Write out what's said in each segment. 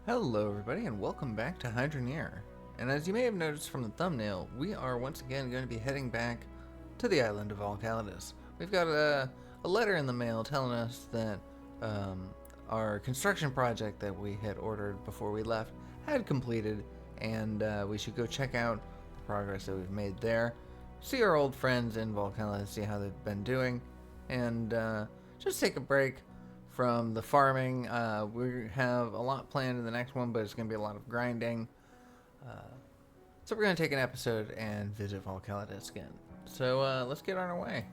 Hello everybody and welcome back to Hydroneer. And as you may have noticed from the thumbnail, we are once again going to be heading back to the island of Volcalidus. We've got a letter in the mail telling us that our construction project that we had ordered before we left had completed, and we should go check out the progress that we've made there, see our old friends in Volcalidus, see how they've been doing, and just take a break from the farming. We have a lot planned in the next one, but it's going to be a lot of grinding. So we're going to take an episode and visit Volcalidus again. So let's get on our way.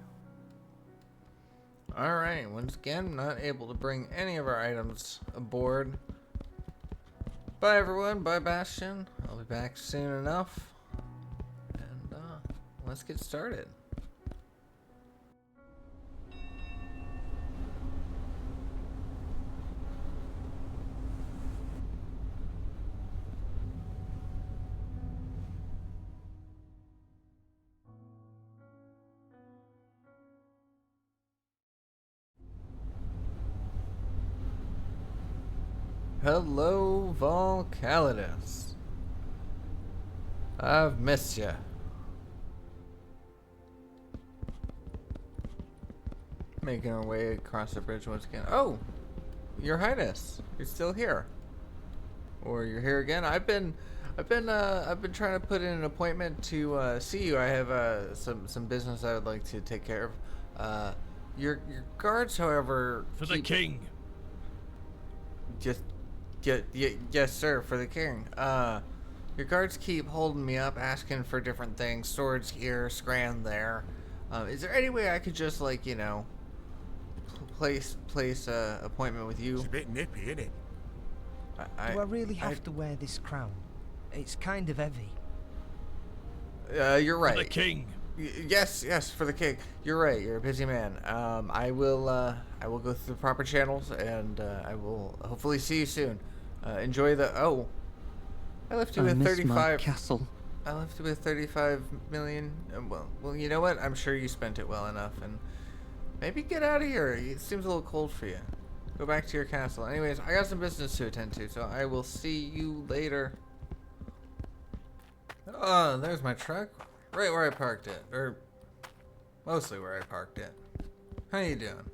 Alright, once again, not able to bring any of our items aboard. Bye everyone, bye Bastion. I'll be back soon enough. And let's get started. Hello, Volcalidus. I've missed ya. Making our way across the bridge once again. Oh, Your Highness, you're still here, or you're here again. I've been trying to put in an appointment to see you. I have some business I would like to take care of. Your guards, however, For the king. Just. Yes, sir, for the king. Your guards keep holding me up, asking for different things. Swords here, scran there. Is there any way I could just, like, you know, place a appointment with you? It's a bit nippy, isn't it? Do I really have to wear this crown? It's kind of heavy. You're right. For the king. Yes, for the king. You're right. You're a busy man. I will go through the proper channels, and I will hopefully see you soon. Enjoy the. Oh, I left you with 35 castle. I left you with 35 million. Well, you know what? I'm sure you spent it well enough, and maybe get out of here. It seems a little cold for you. Go back to your castle. Anyways, I got some business to attend to, so I will see you later. Oh, there's my truck. Right where I parked it, or mostly where I parked it. How you doing?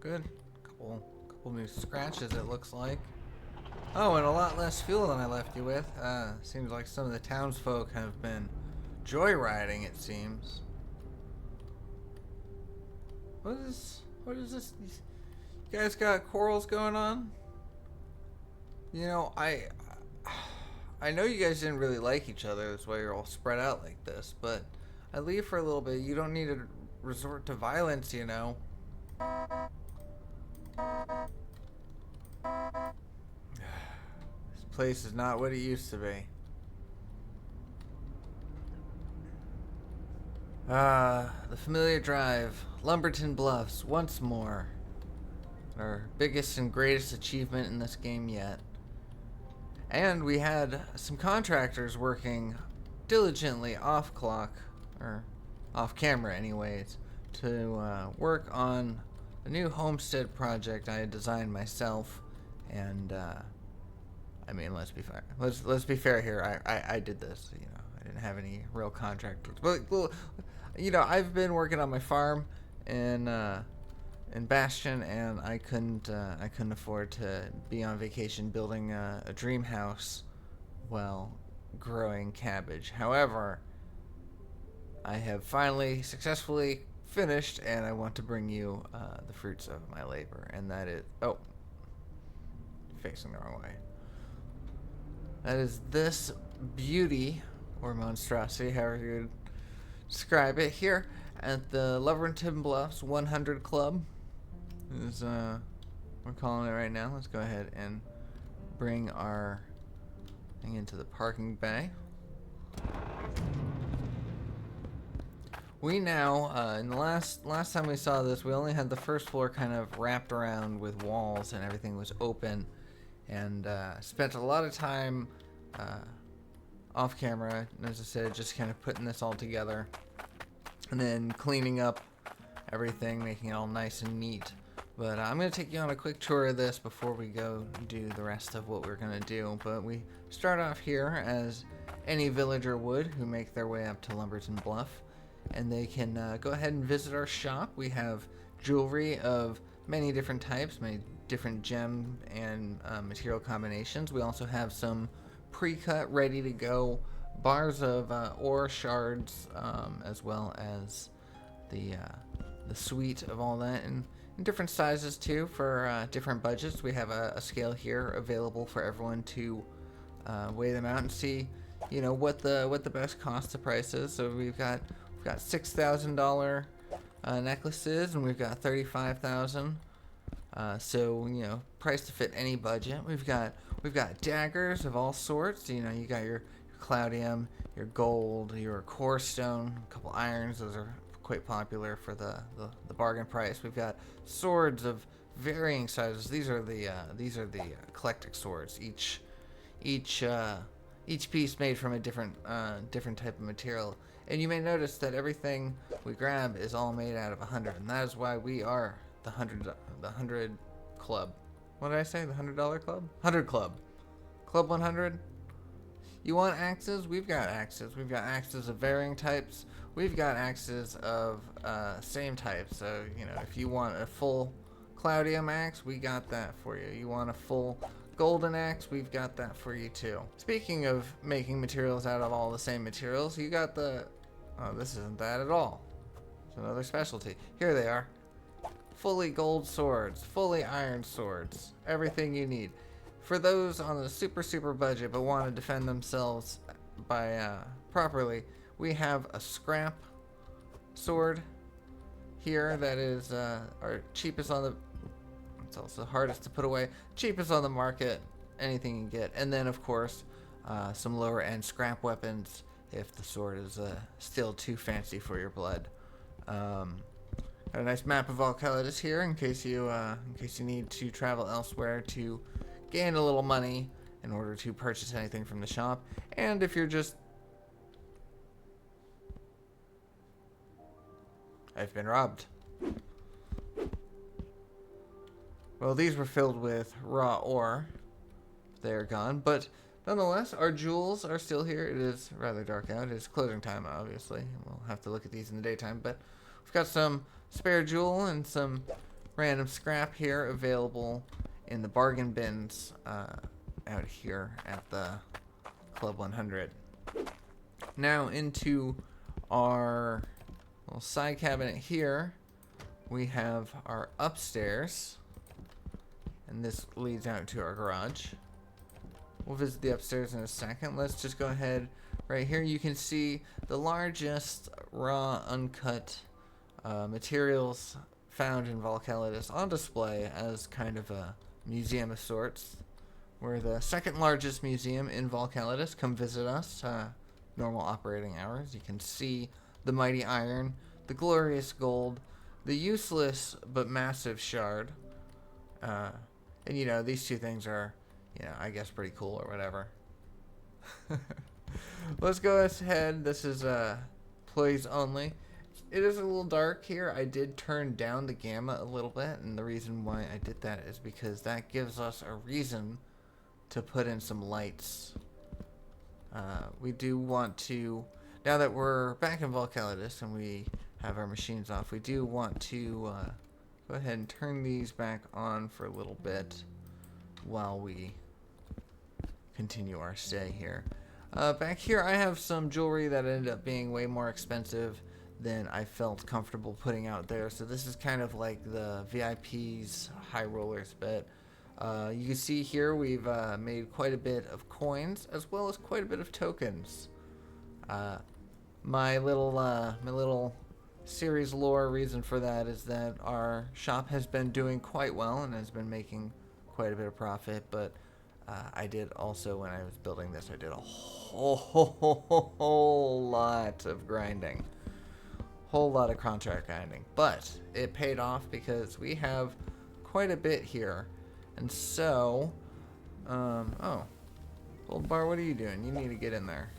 Good. Couple new scratches, it looks like. Oh, and a lot less fuel than I left you with. Seems like some of the townsfolk have been joyriding, it seems. What is this? You guys got quarrels going on? You know, I know you guys didn't really like each other, that's why you're all spread out like this, but I leave for a little bit. You don't need to resort to violence, you know. This place is not what it used to be. The familiar drive, Lumberton Bluffs, once more. Our biggest and greatest achievement in this game yet. And we had some contractors working diligently off clock, or off camera anyways, to work on a new homestead project I had designed myself. And I mean, let's be fair. Let's be fair here. I did this. You know, I didn't have any real contractors, but you know, I've been working on my farm in Bastion, and I couldn't afford to be on vacation building a dream house while growing cabbage. However, I have finally successfully finished, and I want to bring you the fruits of my labor, and that is facing the wrong way. That is this beauty or monstrosity, however you would describe it, here at the Lumberton Bluffs 100 Club. Is we're calling it right now. Let's go ahead and bring our thing into the parking bay. We now, in the last time we saw this, we only had the first floor kind of wrapped around with walls and everything was open, and spent a lot of time off camera, as I said, just kind of putting this all together, and then cleaning up everything, making it all nice and neat. But I'm going to take you on a quick tour of this before we go do the rest of what we're going to do. But we start off here as any villager would who make their way up to Lumberton Bluff. And they can go ahead and visit our shop. We have jewelry of many different types, many different gem and material combinations. We also have some pre-cut, ready to go bars of ore shards, as well as the suite of all that, and in different sizes too for different budgets. We have a scale here available for everyone to weigh them out and see, you know, what the best cost to price is. So we've got $6,000 necklaces, and we've got 35,000. So, you know, price to fit any budget. We've got daggers of all sorts. You know, you got your Cloudium, your gold, your core stone, a couple irons. Those are quite popular for the bargain price. We've got swords of varying sizes. These are the eclectic swords. Each piece made from a different type of material. And you may notice that everything we grab is all made out of 100, and that is why we are the 100 club. What did I say? The $100 club? 100 club. Club 100. You want axes? We've got axes. We've got axes of varying types. We've got axes of same type. So, you know, if you want a full Cloudium axe, we got that for you. You want a full golden axe, we've got that for you too. Speaking of making materials out of all the same materials, you got the... Oh, this isn't that at all. It's another specialty. Here they are. Fully gold swords, fully iron swords, everything you need. For those on a super budget but want to defend themselves by properly, we have a scrap sword here that is our cheapest on the... It's also hardest to put away, cheapest on the market, anything you can get. And then of course some lower end scrap weapons if the sword is still too fancy for your blood. Got a nice map of Volcalidus here in case you need to travel elsewhere to gain a little money in order to purchase anything from the shop. And if you're just... I've been robbed. Well, these were filled with raw ore. They're gone, but nonetheless, our jewels are still here. It is rather dark out. It is closing time, obviously. We'll have to look at these in the daytime, but we've got some spare jewel and some random scrap here available in the bargain bins out here at the Club 100. Now into our little side cabinet here, we have our upstairs, and this leads out to our garage. We'll visit the upstairs in a second. Let's just go ahead. Right here you can see the largest raw uncut materials found in Volcalidus on display as kind of a museum of sorts. We're the second largest museum in Volcalidus. Come visit us. Normal operating hours. You can see the mighty iron, the glorious gold, the useless but massive shard. And you know, these two things are, you know, I guess pretty cool or whatever. Let's go ahead. This is employees only. It is a little dark here. I did turn down the gamma a little bit, and the reason why I did that is because that gives us a reason to put in some lights. We do want to, now that we're back in Volcalidus and we have our machines off, we do want to go ahead and turn these back on for a little bit while we continue our stay here. Back here I have some jewelry that ended up being way more expensive than I felt comfortable putting out there. So this is kind of like the VIP's high rollers bit. You can see here we've made quite a bit of coins as well as quite a bit of tokens. My little series lore reason for that is that our shop has been doing quite well and has been making quite a bit of profit, but I did also, when I was building this, I did a whole lot of grinding. Whole lot of contract grinding. But it paid off because we have quite a bit here. And so, oh, Gold Bar, what are you doing? You need to get in there.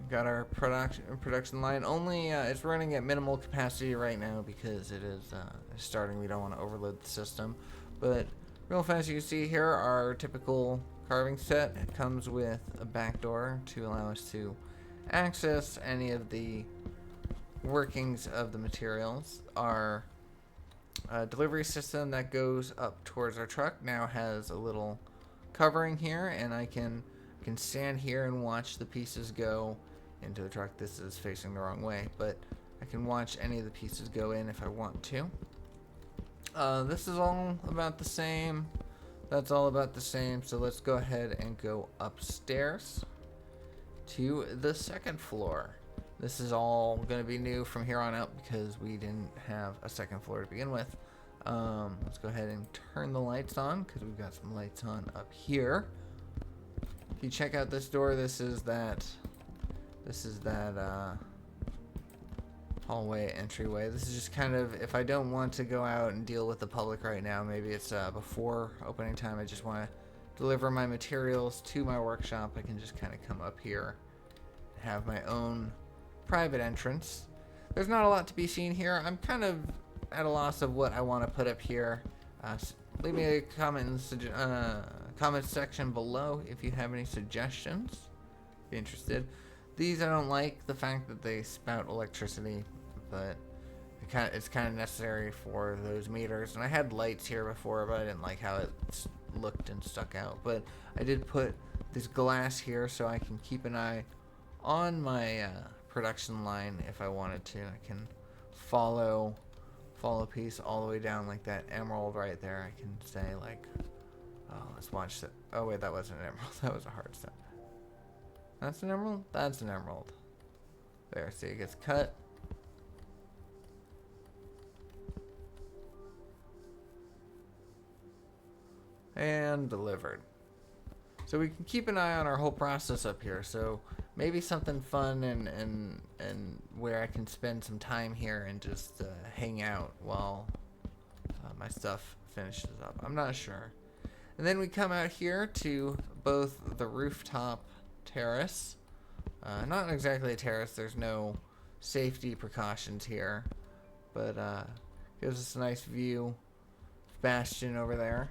got our production line. Only it's running at minimal capacity right now because it is starting. We don't want to overload the system. But real fast, you can see here our typical carving set. It comes with a back door to allow us to access any of the workings of the materials. Our delivery system that goes up towards our truck now has a little covering here, and I can stand here and watch the pieces go into the truck. This is facing the wrong way, but I can watch any of the pieces go in if I want to. This is all about the same. That's all about the same. So let's go ahead and go upstairs to the second floor. This is all going to be new from here on out because we didn't have a second floor to begin with. Let's go ahead and turn the lights on because we've got some lights on up here. If you check out this door, this is that hallway entryway. This is just kind of, if I don't want to go out and deal with the public right now, maybe it's before opening time, I just want to deliver my materials to my workshop, I can just kind of come up here and have my own private entrance. There's not a lot to be seen here. I'm kind of at a loss of what I want to put up here. Leave me a comment section below if you have any suggestions. Be interested. These I don't like the fact that they spout electricity, but it's kind of necessary for those meters. And I had lights here before, but I didn't like how it looked and stuck out. But I did put this glass here so I can keep an eye on my production line if I wanted to. I can follow a piece all the way down like that emerald right there. I can say like, oh, let's watch that. Oh wait, that wasn't an emerald. That was a hard step. That's an emerald? That's an emerald. There, see, it gets cut. And delivered. So we can keep an eye on our whole process up here. So maybe something fun and where I can spend some time here and just hang out while my stuff finishes up. I'm not sure. And then we come out here to both the rooftop terrace. Not exactly a terrace. There's no safety precautions here, but gives us a nice view of Bastion over there.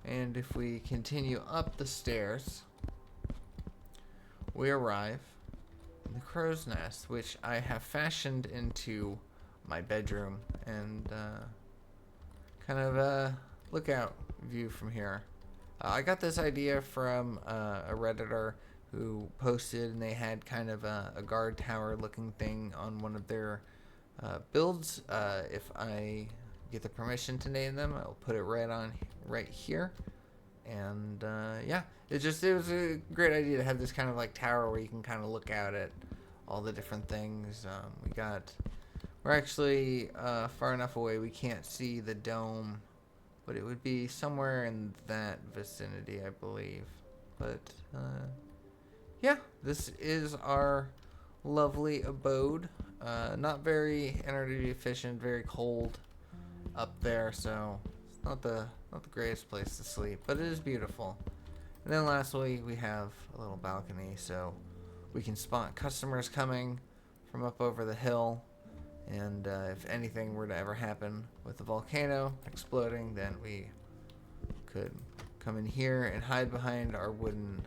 And if we continue up the stairs, we arrive in the crow's nest, which I have fashioned into my bedroom and kind of a lookout view from here. I got this idea from a Redditor who posted, and they had kind of a guard tower looking thing on one of their builds. If I get the permission to name them, I'll put it right here. And yeah, it was a great idea to have this kind of like tower where you can kind of look out at all the different things. We're actually far enough away we can't see the dome, but it would be somewhere in that vicinity, I believe. But yeah, this is our lovely abode. Not very energy efficient, very cold up there, so it's not the greatest place to sleep, but it is beautiful. And then lastly, we have a little balcony, so we can spot customers coming from up over the hill. And if anything were to ever happen with the volcano exploding, then we could come in here and hide behind our wooden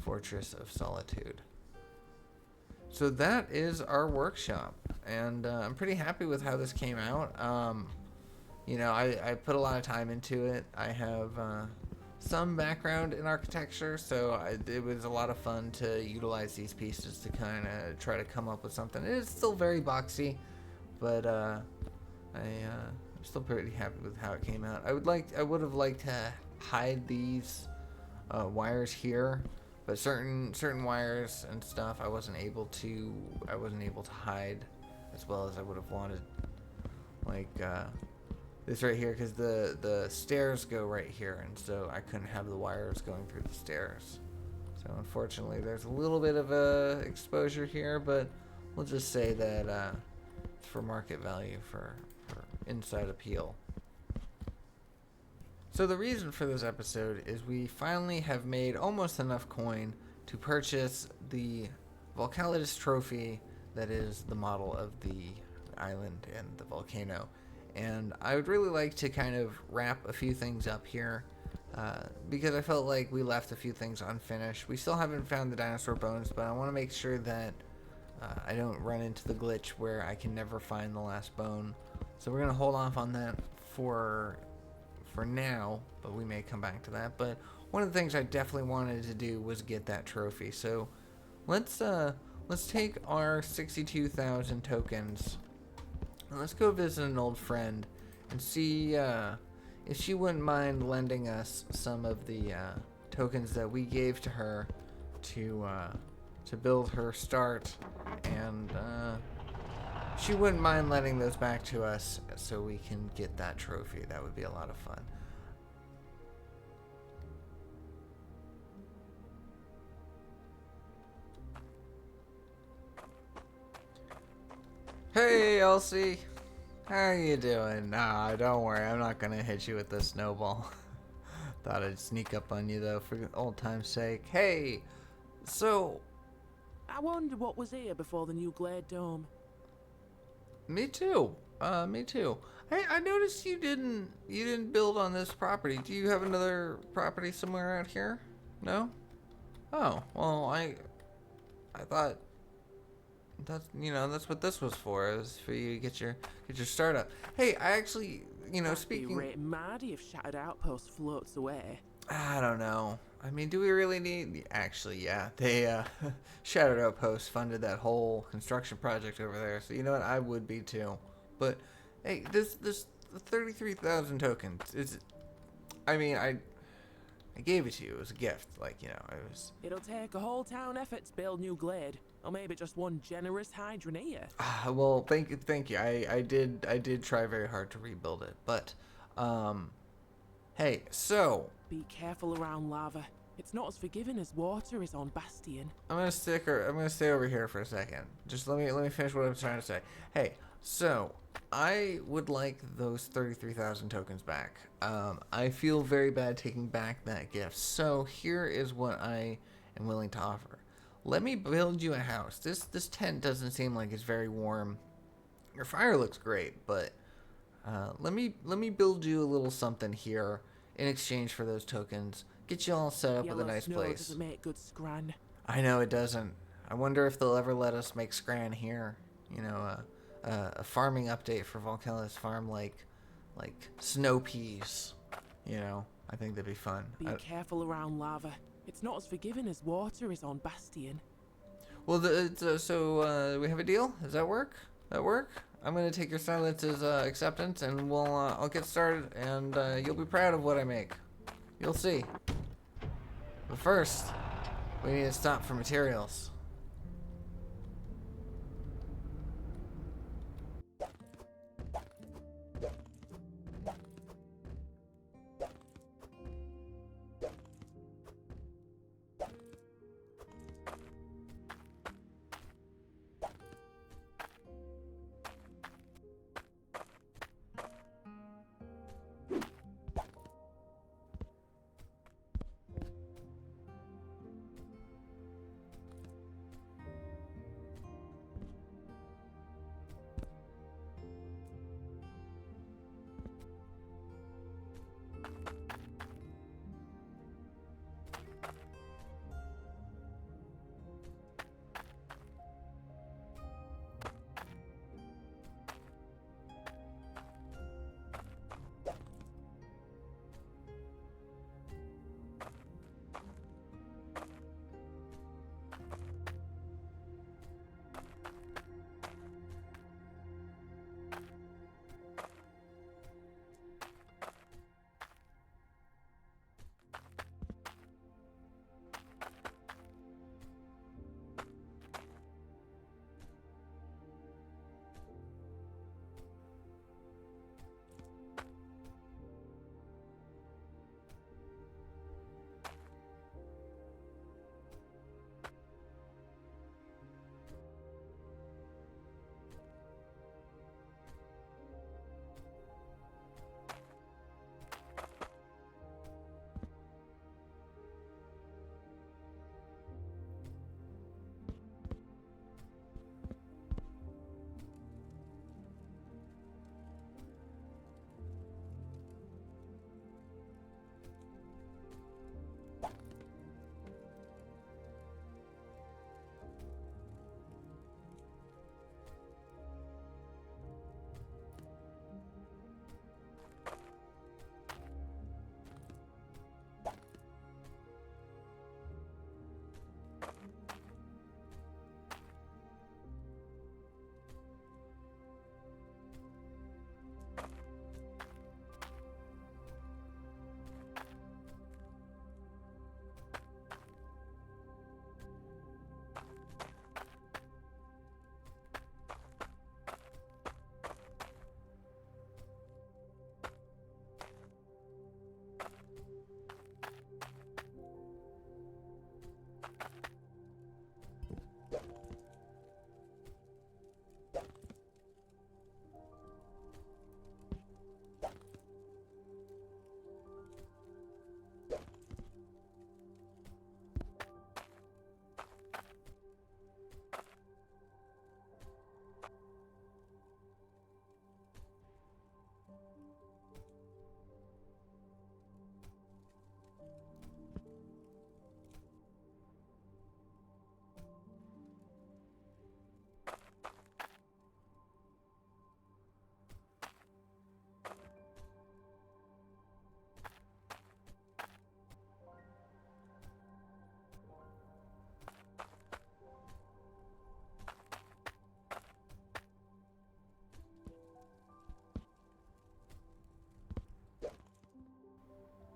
fortress of solitude. So that is our workshop, and I'm pretty happy with how this came out. You know, I put a lot of time into it. I have some background in architecture, so it was a lot of fun to utilize these pieces to kind of try to come up with something. It is still very boxy, but I'm still pretty happy with how it came out. I would have liked to hide these wires here, but certain wires and stuff I wasn't able to hide as well as I would have wanted. Like this right here, because the stairs go right here, and so I couldn't have the wires going through the stairs. So unfortunately, there's a little bit of a exposure here, but we'll just say that it's for market value for inside appeal. So the reason for this episode is we finally have made almost enough coin to purchase the Volcalidus trophy that is the model of the island and the volcano. And I would really like to kind of wrap a few things up here, because I felt like we left a few things unfinished. We still haven't found the dinosaur bones, but I want to make sure that I don't run into the glitch where I can never find the last bone. So we're gonna hold off on that for now, but we may come back to that. But one of the things I definitely wanted to do was get that trophy. So let's take our 62,000 tokens and let's go visit an old friend and see if she wouldn't mind lending us some of the tokens that we gave to her to build her start, and she wouldn't mind lending those back to us so we can get that trophy. That would be a lot of fun. Hey, Elsie. How are you doing? Nah, don't worry. I'm not gonna hit you with the snowball. Thought I'd sneak up on you, though, for old time's sake. Hey, so... I wonder what was here before the new Glade Dome. Me too. Me too. Hey, I noticed you didn't build on this property. Do you have another property somewhere out here? No? Oh, well, I thought that's what this was for. It was for you to get your startup. Hey, I actually, speaking. Be right mad if Shattered Outpost floats away. I don't know. I mean, do we really need? Actually, yeah. They Shattered Outpost funded that whole construction project over there. So you know what? I would be too. But hey, this 33,000 tokens is. I mean, I gave it to you. It was a gift. It was. It'll take a whole town effort to build New Glade, or maybe just one generous Hydroneer. Well, thank you. I did try very hard to rebuild it, but hey, so be careful around lava. It's not as forgiving as water is on Bastion. I'm gonna stay over here for a second. Just let me finish what I'm trying to say. Hey, so I would like those 33,000 tokens back. I feel very bad taking back that gift. So here is what I am willing to offer. Let me build you a house. This tent doesn't seem like it's very warm. Your fire looks great, but let me build you a little something here in exchange for those tokens. Get you all set up with a nice place. Doesn't make good scran. I know it doesn't. I wonder if they'll ever let us make scran here. A farming update for Volcalidus Farm, like snow peas. I think that'd be fun. Be careful around lava. It's not as forgiving as water is on Bastion. Well, so we have a deal. Does that work? I'm gonna take your silence as acceptance, and I'll get started, and you'll be proud of what I make. You'll see. But first, we need to stop for materials.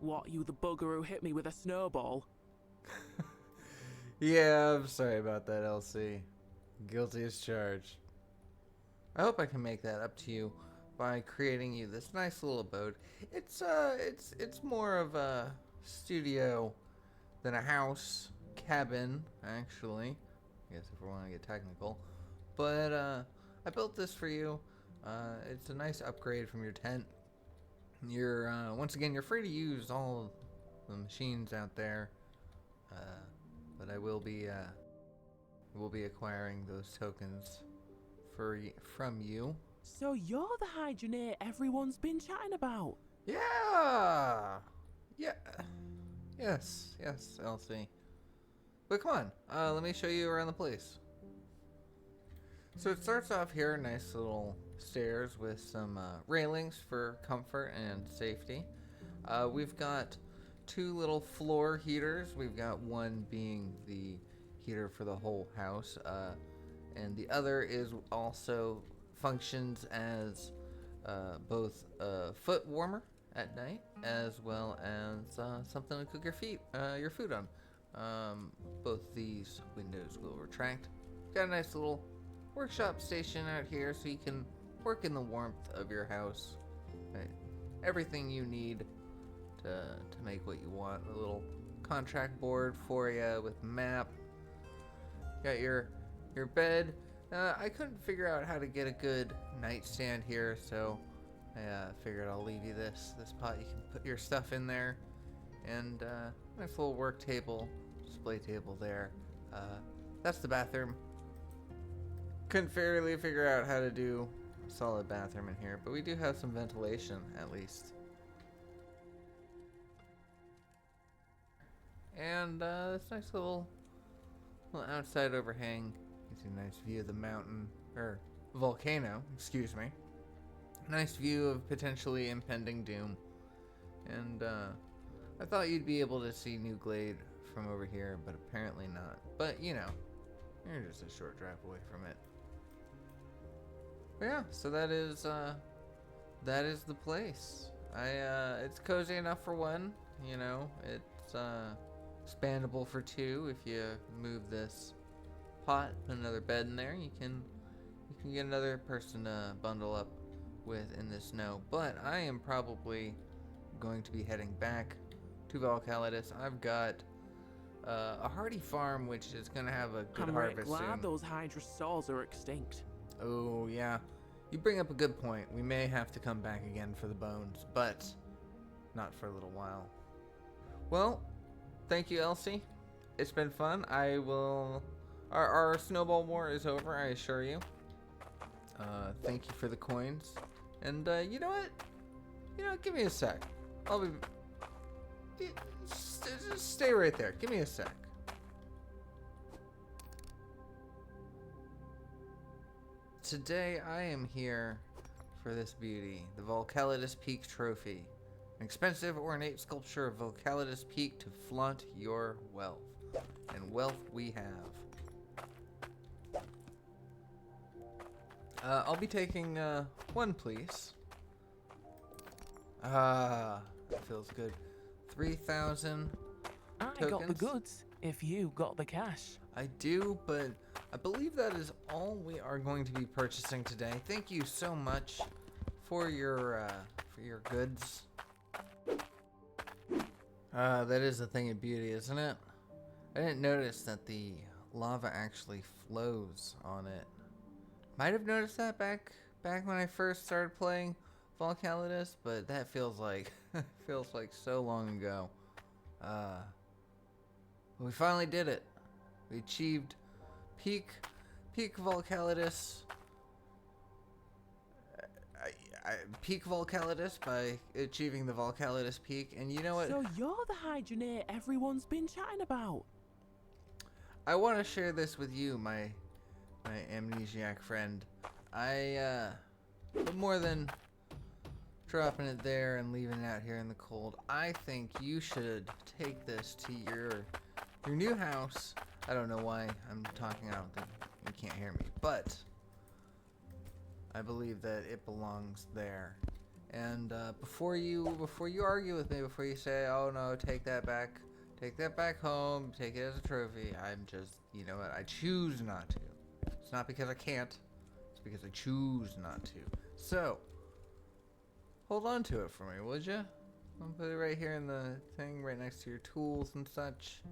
What, you the bugger who hit me with a snowball? Yeah, I'm sorry about that, Elsie. Guilty as charged. I hope I can make that up to you by creating you this nice little abode. It's more of a studio than a house, cabin, actually. I guess if we want to get technical. But I built this for you. It's a nice upgrade from your tent. You're once again, you're free to use all the machines out there. But I will be acquiring those tokens from you. So you're the Hydroneer everyone's been chatting about? Yeah. Yeah. Yes, Elsie. But come on, let me show you around the place. So it starts off here, nice little stairs with some railings for comfort and safety. We've got 2 little floor heaters. We've got one being the heater for the whole house, and the other is also functions as both a foot warmer at night as well as something to cook your food on. Both these windows will retract. Got a nice little workshop station out here so you can work in the warmth of your house. Right. Everything you need to make what you want. A little contract board for you with map. Got your bed. I couldn't figure out how to get a good nightstand here, so I figured I'll leave you this pot. You can put your stuff in there, and nice little work table, display table there. That's the bathroom. Couldn't fairly figure out how to do a solid bathroom in here, but we do have some ventilation at least. And this nice little outside overhang gives you a nice view of the mountain, or volcano, excuse me. Nice view of potentially impending doom. And I thought you'd be able to see New Glade from over here, but apparently not. But you know, you're just a short drive away from it. But yeah, so that is the place. It's cozy enough for one, you know. It's expandable for 2 if you move this pot, put another bed in there. You can get another person to bundle up with in the snow. But I am probably going to be heading back to Volcalidus. I've got a hardy farm which is going to have a good harvest soon. I'm glad those Hydrosaurs are extinct. Oh, yeah. You bring up a good point. We may have to come back again for the bones, but not for a little while. Well, thank you, Elsie. It's been fun. Our snowball war is over, I assure you. Thank you for the coins. And, you know what? Give me a sec. Just stay right there. Give me a sec. Today I am here for this beauty, the Volcalidus Peak trophy. An expensive ornate sculpture of Volcalidus Peak to flaunt your wealth. And wealth we have. I'll be taking one, please. That feels good. 3,000 I tokens. got the goods, if you got the cash. I do, but I believe that is all we are going to be purchasing today. Thank you so much for your goods. That is a thing of beauty, isn't it? I didn't notice that the lava actually flows on it. Might have noticed that back when I first started playing Volcalidus, but that feels like so long ago. We finally did it. We achieved peak Volcalidus. Peak Volcalidus by achieving the Volcalidus Peak, and you know what? So you're the Hydroneer everyone's been chatting about. I want to share this with you, my amnesiac friend. But more than dropping it there and leaving it out here in the cold, I think you should take this to your new house. I don't know why I'm talking. I don't think you can't hear me, but I believe that it belongs there. And before you argue with me, before you say, "Oh no, take that back home, take it as a trophy," I'm just, you know what? I choose not to. It's not because I can't. It's because I choose not to. So, hold on to it for me, would you? I'll put it right here in the thing, right next to your tools and such.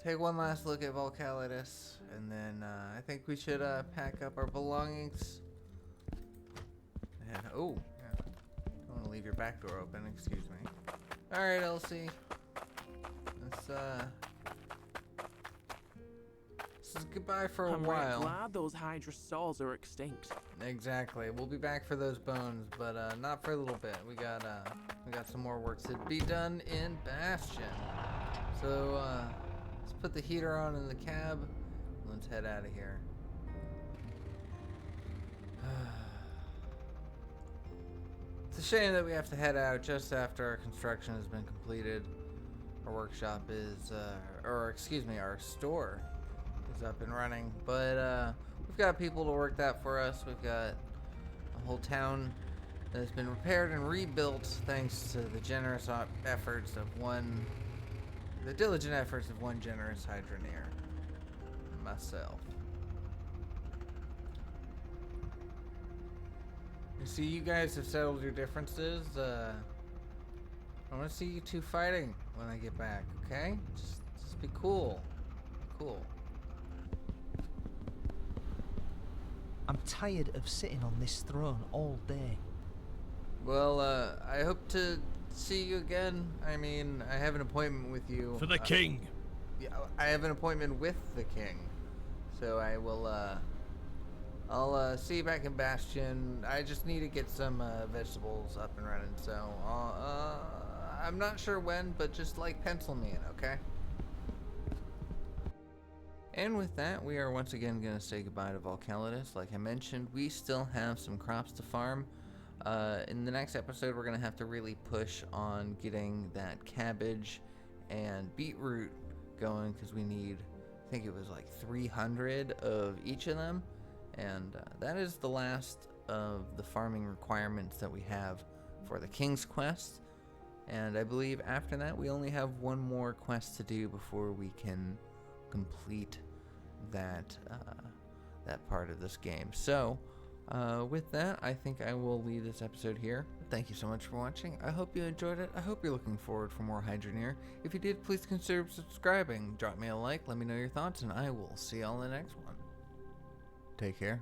Take one last look at Volcalidus, and then I think we should pack up our belongings. And oh, yeah. Don't want to leave your back door open. Excuse me. All right, Elsie. This is goodbye for a while. I'm glad those hydrosaurs are extinct. Exactly. We'll be back for those bones, but not for a little bit. We got some more work to be done in Bastion. So let's put the heater on in the cab. And let's head out of here. It's a shame that we have to head out just after our construction has been completed. Our workshop is, our store is up and running. But we've got people to work that for us. We've got a whole town that has been repaired and rebuilt thanks to the diligent efforts of one generous Hydroneer, myself. You see, you guys have settled your differences. I want to see you two fighting when I get back, okay? Just be cool. Cool. I'm tired of sitting on this throne all day. Well, I hope to see you again. I mean, I have an appointment with you. For the king. Yeah, I have an appointment with the king. So I will, I'll see you back in Bastion. I just need to get some vegetables up and running. So, I'm not sure when, but just like pencil me in, okay? And with that, we are once again going to say goodbye to Volcalidus. Like I mentioned, we still have some crops to farm. In the next episode, we're going to have to really push on getting that cabbage and beetroot going because we need, I think it was like 300 of each of them. And that is the last of the farming requirements that we have for the King's Quest. And I believe after that, we only have one more quest to do before we can complete that part of this game. So, with that, I think I will leave this episode here. Thank you so much for watching. I hope you enjoyed it. I hope you're looking forward for more Hydroneer. If you did, please consider subscribing. Drop me a like, let me know your thoughts, and I will see y'all in the next one. Take care.